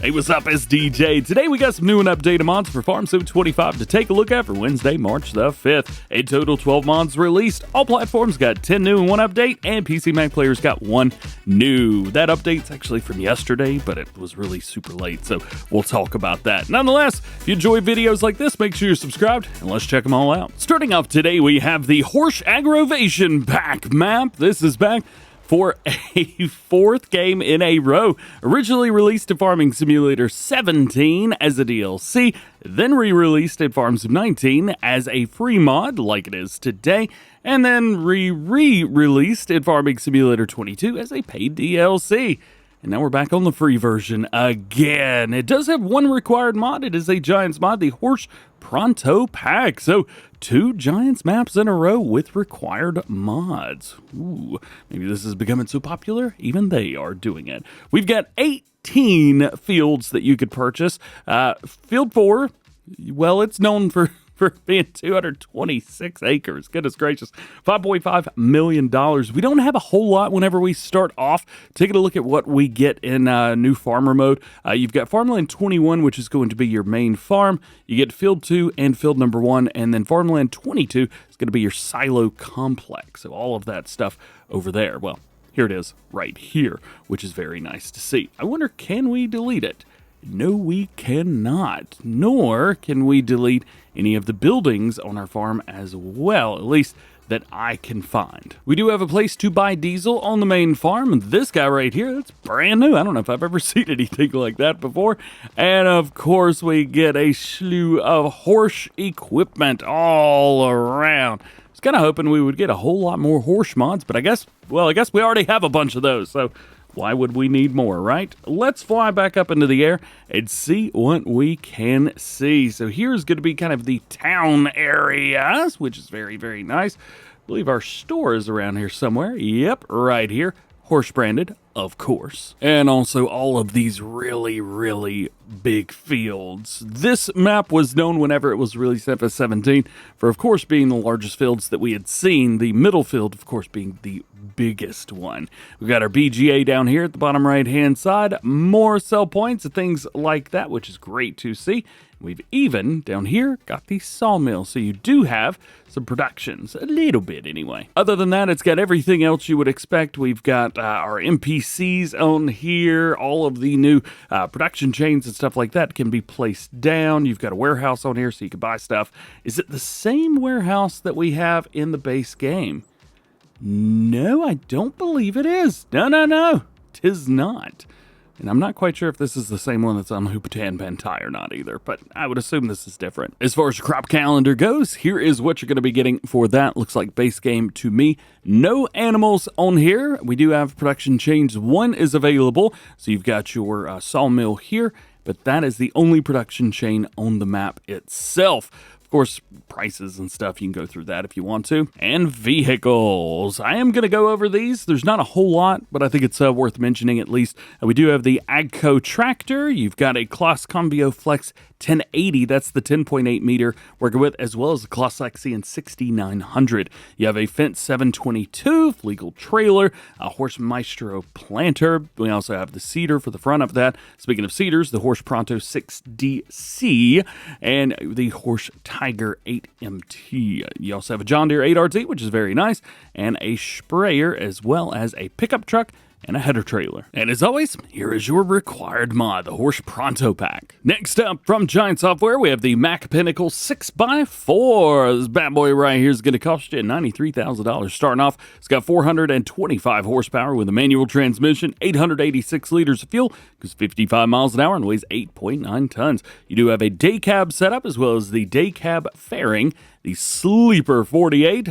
Hey, what's up? It's DJ. Today we got some new and updated mods for Farm Sim 25 to take a look at for Wednesday, March the 5th. A total 12 mods released. All platforms got 10 new and 1 update, and PC Mac players got 1 new. That update's actually from yesterday, but it was really super late, so we'll talk about that. Nonetheless, if you enjoy videos like this, make sure you're subscribed, and let's check them all out. Starting off today, we have the Horsch AgroVation pack map. This is back for a 4th game in a row. Originally released in Farming Simulator 17 as a DLC, then re-released in Farm Sim 19 as a free mod, like it is today, and then re-released in Farming Simulator 22 as a paid DLC. And now we're back on the free version again. It does have 1 required mod. It is a Giants mod, the Horsch Pronto Pack. So 2 Giants maps in a row with required mods. Ooh, maybe this is becoming so popular, even they are doing it. We've got 18 fields that you could purchase. Field 4, well, it's known for being 226 acres. Goodness gracious. $5.5 million. We don't have a whole lot whenever we start off. Taking a look at what we get in new farmer mode. You've got Farmland 21, which is going to be your main farm. You get Field 2 and Field number 1, and then Farmland 22 is going to be your silo complex. So all of that stuff over there. Well, here it is right here, which is very nice to see. I wonder, can we delete it? No, we cannot, nor can we delete any of the buildings on our farm as well, at least that I can find. We do have a place to buy diesel on the main farm. This guy right here, that's brand new. I don't know if I've ever seen anything like that before. And of course, we get a slew of Horsch equipment all around. I was kind of hoping we would get a whole lot more Horsch mods, but I guess we already have a bunch of those, so why would we need more, right? Let's fly back up into the air and see what we can see. So here's going to be kind of the town areas, which is very, very nice. I believe our store is around here somewhere. Yep, right here. Horsch branded, of course. And also all of these really, really big fields. This map was known whenever it was released in FS17 for, of course, being the largest fields that we had seen. The middle field, of course, being the biggest one. We've got our BGA down here at the bottom right-hand side. More sell points and things like that, which is great to see. We've even, down here, got the sawmill, so you do have some productions, a little bit anyway. Other than that, it's got everything else you would expect. We've got our NPCs on here, all of the new production chains and stuff like that can be placed down. You've got a warehouse on here so you can buy stuff. Is it the same warehouse that we have in the base game? No, I don't believe it is. No, 'tis not. And I'm not quite sure if this is the same one that's on Hoopatan Pantai or not either, but I would assume this is different. As far as your crop calendar goes, here is what you're going to be getting for that. Looks like base game to me. No animals on here. We do have production chains. 1 is available, so you've got your sawmill here, but that is the only production chain on the map itself. Of course, prices and stuff, you can go through that if you want to. And vehicles. I am going to go over these. There's not a whole lot, but I think it's worth mentioning at least. We do have the AGCO tractor. You've got a Claas Xerion Flex 1080. That's the 10.8 meter working with, as well as the Claas Xerion 6900. You have a Fendt 722 legal trailer, a Horsch Maestro planter. We also have the seeder for the front of that. Speaking of seeders, the Horsch Pronto 6DC and the Horsch Tiger 8MT. You also have a John Deere 8RT, which is very nice, and a sprayer, as well as a pickup truck and a header trailer. And as always, here is your required mod, the Horsch Pronto Pack. Next up, from Giant Software, we have the Mack Pinnacle 6x4. This bad boy right here is going to cost you $93,000. Starting off, it's got 425 horsepower with a manual transmission, 886 liters of fuel, goes 55 miles an hour, and weighs 8.9 tons. You do have a day cab setup, as well as the day cab fairing, the Sleeper 48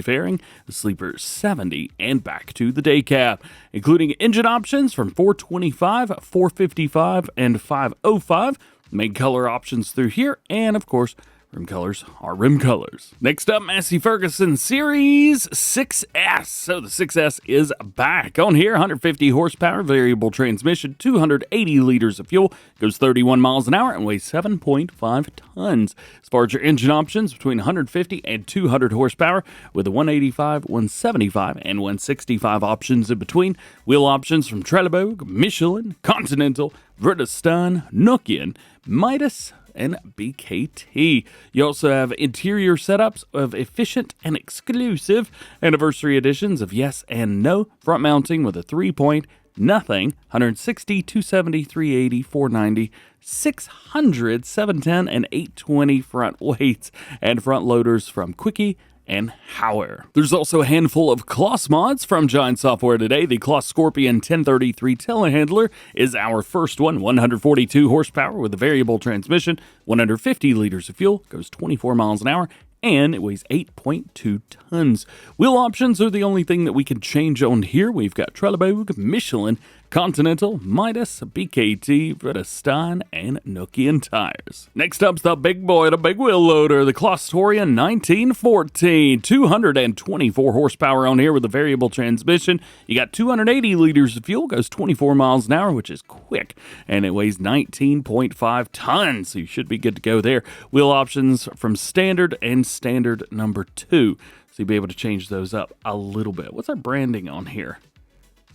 fairing, the Sleeper 70, and back to the day cab, including engine options from 425, 455, and 505. Main color options through here, and of course, rim colors are rim colors. Next up, Massey Ferguson Series 6S. So the 6S is back. On here, 150 horsepower, variable transmission, 280 liters of fuel, goes 31 miles an hour, and weighs 7.5 tons. As far as your engine options, between 150 and 200 horsepower, with a 185, 175, and 165 options in between. Wheel options from Trelleborg, Michelin, Continental, Vredestein, Nokian, Midas, and BKT. You also have interior setups of efficient and exclusive anniversary editions of Yes and No, front mounting with a 3-point, nothing, 160, 270, 380, 490, 600, 710, and 820 front weights, and front loaders from Quickie and Mower. There's also a handful of Claas mods from Giant Software today. The Claas Scorpion 1033 telehandler is our first one, 142 horsepower with a variable transmission, 150 liters of fuel, goes 24 miles an hour, and it weighs 8.2 tons. Wheel options are the only thing that we can change on here. We've got Trelleborg, Michelin, Continental, Midas, BKT, Vredestein, and Nokian tires. Next up's the big boy, the big wheel loader, the Claas TORION 1914. 224 horsepower on here with a variable transmission. You got 280 liters of fuel, goes 24 miles an hour, which is quick, and it weighs 19.5 tons, so you should be good to go there. Wheel options from standard and standard number 2, so you'll be able to change those up a little bit. What's our branding on here?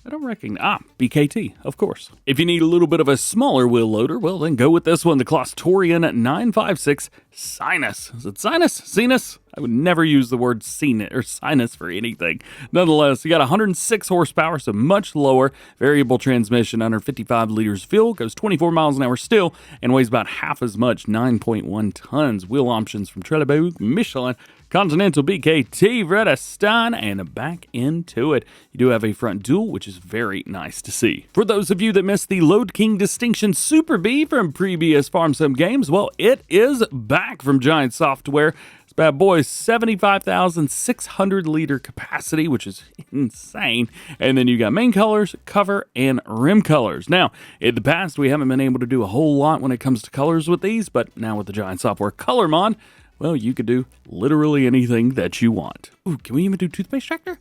I don't recognize. BKT, of course. If you need a little bit of a smaller wheel loader, well, then go with this one, the Claas TORION 956 Sinus. Is it Sinus? Sinus? I would never use the word sinus for anything. Nonetheless, you got 106 horsepower, so much lower. Variable transmission, under 55 liters of fuel, goes 24 miles an hour still, and weighs about half as much, 9.1 tons. Wheel options from Trelleborg, Michelin, Continental, BKT, Vredestein, and back into it. You do have a front dual, which is very nice to see. For those of you that missed the LodeKing Distinction Super B from previous Farm Sim games, well, it is back from Giant Software. This bad boy is 75,600 liter capacity, which is insane. And then you got main colors, cover, and rim colors. Now, in the past, we haven't been able to do a whole lot when it comes to colors with these, but now with the Giant Software Color Mod, well, you could do literally anything that you want. Ooh, can we even do toothpaste tractor?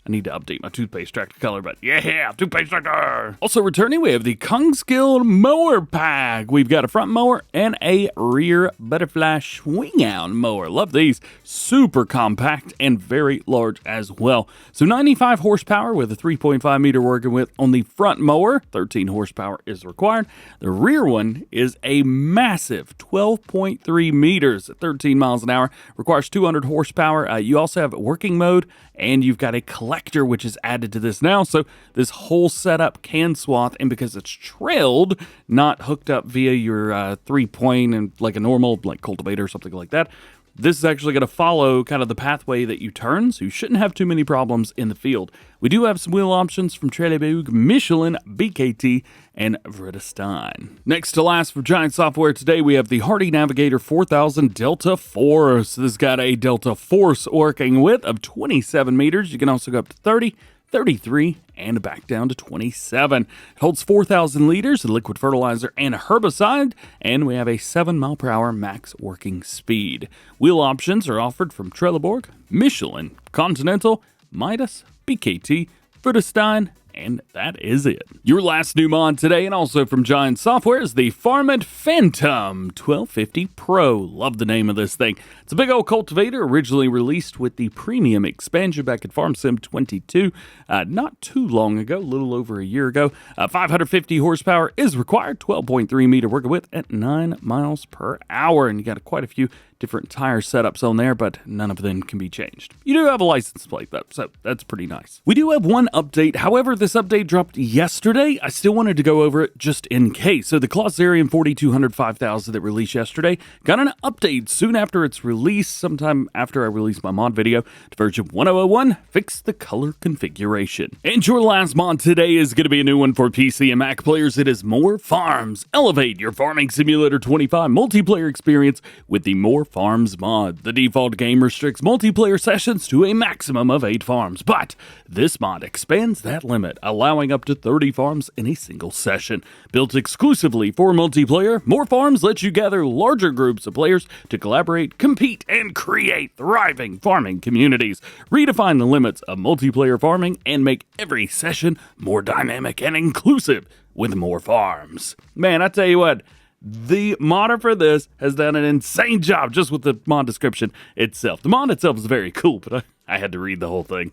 I need to update my toothpaste tractor color, but yeah, toothpaste tractor! Also returning, we have the Kongskilde mower pack. We've got a front mower and a rear butterfly swing-out mower. Love these. Super compact and very large as well. So 95 horsepower with a 3.5 meter working width on the front mower. 13 horsepower is required. The rear one is a massive 12.3 meters at 13 miles an hour. Requires 200 horsepower. You also have working mode, and you've got a collector which is added to this now, so this whole setup can swath, and because it's trailed, not hooked up via your 3-point and like a normal like cultivator or something like that, this is actually going to follow kind of the pathway that you turn, so you shouldn't have too many problems in the field. We do have some wheel options from Trelleborg, Michelin, BKT, and Vredestein. Next to last for Giant Software today, we have the Hardi Navigator 4000 Delta Force. This has got a Delta Force working width of 27 meters. You can also go up to 30, 33, and back down to 27. It holds 4,000 liters of liquid fertilizer and a herbicide, and we have a 7 mile per hour max working speed. Wheel options are offered from Trelleborg, Michelin, Continental, Midas, BKT, Vredestein, and that is it. Your last new mod today, and also from Giant Software, is the Farmet Fantom 1250 Pro. Love the name of this thing. It's a big old cultivator, originally released with the premium expansion back at Farm Sim 22, not too long ago, a little over a year ago. 550 horsepower is required, 12.3 meter working width at 9 miles per hour, and you got quite a few different tire setups on there, but none of them can be changed. You do have a license plate though, so that's pretty nice. We do have one update. However, this update dropped yesterday. I still wanted to go over it just in case. So the Claas Xerion 4200 5000 that released yesterday got an update soon after its release, sometime after I released my mod video, to version 1001, fix the color configuration. And your last mod today is going to be a new one for PC and Mac players. It is Mower Farms. Elevate your Farming Simulator 25 multiplayer experience with the Mower Farms mod. The default game restricts multiplayer sessions to a maximum of 8 farms, but this mod expands that limit, allowing up to 30 farms in a single session. Built exclusively for multiplayer, More Farms lets you gather larger groups of players to collaborate, compete, and create thriving farming communities. Redefine the limits of multiplayer farming and make every session more dynamic and inclusive with More Farms. Man, I tell you what, the modder for this has done an insane job just with the mod description itself. The mod itself is very cool, but I had to read the whole thing.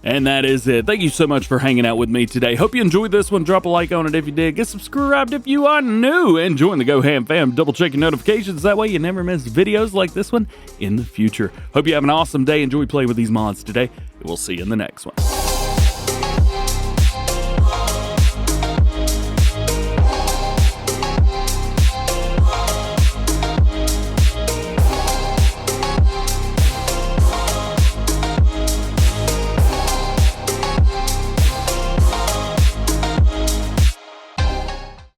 And that is it. Thank you so much for hanging out with me today. Hope you enjoyed this one. Drop a like on it if you did. Get subscribed if you are new. And join the DjGoHam fam. Double check your notifications. That way you never miss videos like this one in the future. Hope you have an awesome day. Enjoy playing with these mods today. We'll see you in the next one.